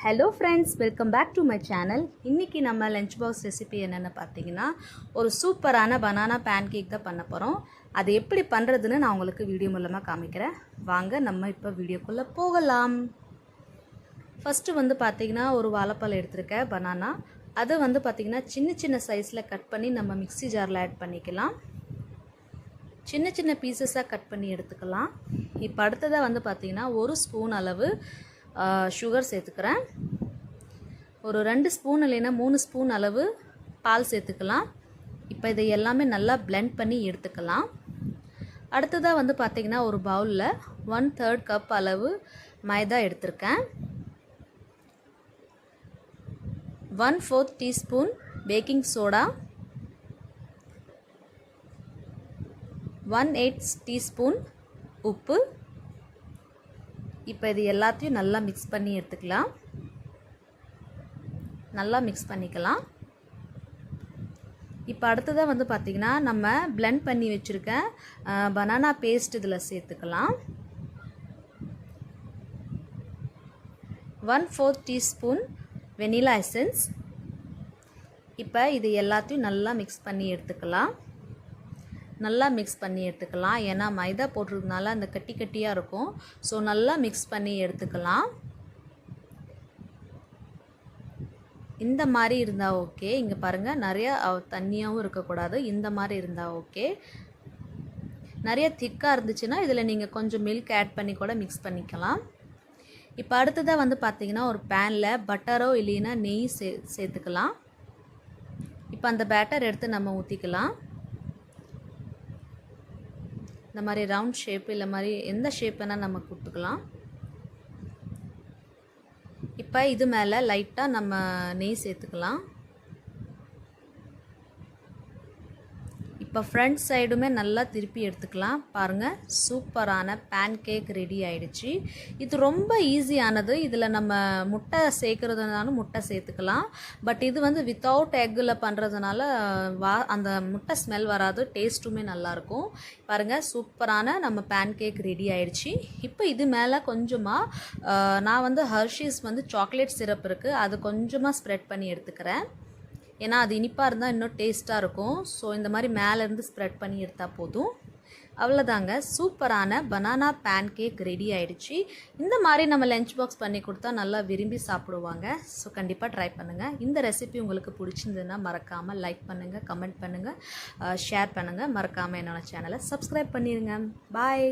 Hello friends, welcome back to my channel. இன்றைக்கி நம்ம lunch box recipe என்னென்னு பார்த்தீங்கன்னா, ஒரு சூப்பரான பனானா பேன் கேக் தான் பண்ண போகிறோம். அது எப்படி பண்ணுறதுன்னு நான் உங்களுக்கு வீடியோ மூலமாக காமிக்கிறேன். வாங்க நம்ம இப்போ வீடியோக்குள்ளே போகலாம். ஃபஸ்ட்டு வந்து பார்த்திங்கன்னா ஒரு வாழைப்பழம் எடுத்துருக்கேன், பனானா. அதை வந்து பார்த்திங்கன்னா சின்ன சின்ன சைஸில் கட் பண்ணி நம்ம மிக்ஸி ஜாரில் ஆட் பண்ணிக்கலாம். சின்ன சின்ன பீசஸாக கட் பண்ணி எடுத்துக்கலாம். இப்போ அடுத்ததாக வந்து பார்த்திங்கன்னா ஒரு ஸ்பூன் அளவு சுகர் சேர்த்துக்கிறேன். ஒரு 2 ஸ்பூன் இல்லைன்னா 3 ஸ்பூன் அளவு பால் சேர்த்துக்கலாம். இப்போ இதை எல்லாமே நல்லா பிளெண்ட் பண்ணி எடுத்துக்கலாம். அடுத்ததாக வந்து பார்த்திங்கன்னா ஒரு பவுலில் 1/3 கப் அளவு மைதா எடுத்திருக்கேன். 1/4 டீஸ்பூன் பேக்கிங் சோடா, 1/8 டீஸ்பூன் உப்பு. இப்போ இது எல்லாத்தையும் நல்லா மிக்ஸ் பண்ணி எடுத்துக்கலாம். நல்லா மிக்ஸ் பண்ணிக்கலாம். இப்போ அடுத்ததாக வந்து பார்த்திங்கன்னா நம்ம பிளெண்ட் பண்ணி வச்சுருக்க பனானா பேஸ்ட் இதில் சேர்த்துக்கலாம். 1/4 டீஸ்பூன் வெனிலா எசன்ஸ். இப்போ இது எல்லாத்தையும் நல்லா மிக்ஸ் பண்ணி எடுத்துக்கலாம். நல்லா மிக்ஸ் பண்ணி எடுத்துக்கலாம். ஏன்னா மைதா போட்டுறதுனால அந்த கட்டி கட்டியாக இருக்கும். ஸோ நல்லா மிக்ஸ் பண்ணி எடுத்துக்கலாம். இந்த மாதிரி இருந்தால் ஓகே. இங்கே பாருங்கள், நிறையா தண்ணியாகவும் இருக்கக்கூடாது. இந்த மாதிரி இருந்தால் ஓகே. நிறைய திக்காக இருந்துச்சுன்னா இதில் நீங்கள் கொஞ்சம் மில்க் ஆட் பண்ணி கூட மிக்ஸ் பண்ணிக்கலாம். இப்போ அடுத்ததாக வந்து பார்த்திங்கன்னா ஒரு பேனில் பட்டரோ இல்லைன்னா நெய் சேர்த்துக்கலாம். இப்போ அந்த பேட்டர் எடுத்து நம்ம ஊற்றிக்கலாம். இந்த மாதிரி ரவுண்ட் ஷேப் இல்லை மாதிரி எந்த ஷேப் வேணால் நம்ம கொடுத்துக்கலாம். இப்போ இது மேலே லைட்டாக நம்ம நெய் சேர்த்துக்கலாம். இப்போ ஃப்ரண்ட் சைடுமே நல்லா திருப்பி எடுத்துக்கலாம். பாருங்கள், சூப்பரான பேன் கேக் ரெடி ஆகிடுச்சு. இது ரொம்ப ஈஸியானது. இதில் நம்ம முட்டை சேர்க்குறதுனாலும் முட்டை சேர்த்துக்கலாம். பட் இது வந்து வித்தவுட் எக்கில் பண்ணுறதுனால அந்த முட்டை ஸ்மெல் வராது, டேஸ்ட்டுமே நல்லாயிருக்கும். பாருங்கள், சூப்பரான நம்ம பேன் கேக் ரெடி ஆகிடுச்சு. இப்போ இது மேலே கொஞ்சமாக நான் வந்து ஹர்ஷீஸ் வந்து சாக்லேட் சிரப் இருக்குது, அது கொஞ்சமாக ஸ்ப்ரெட் பண்ணி எடுத்துக்கிறேன். ஏன்னா அது இனிப்பாக இருந்தால் இன்னும் டேஸ்ட்டாக இருக்கும். ஸோ இந்த மாதிரி மேலேருந்து ஸ்ப்ரெட் பண்ணி எடுத்தால் போதும். அவ்வளோதாங்க, சூப்பரான பனானா பேன் கேக் ரெடி ஆகிடுச்சு. இந்த மாதிரி நம்ம லஞ்ச் பாக்ஸ் பண்ணி கொடுத்தா நல்லா விரும்பி சாப்பிடுவாங்க. ஸோ கண்டிப்பாக ட்ரை பண்ணுங்கள். இந்த ரெசிபி உங்களுக்கு பிடிச்சிருந்ததுன்னா மறக்காமல் லைக் பண்ணுங்கள், கமெண்ட் பண்ணுங்கள், ஷேர் பண்ணுங்கள். மறக்காமல் என்னோடய சேனலை சப்ஸ்கிரைப் பண்ணிடுங்க. பாய்.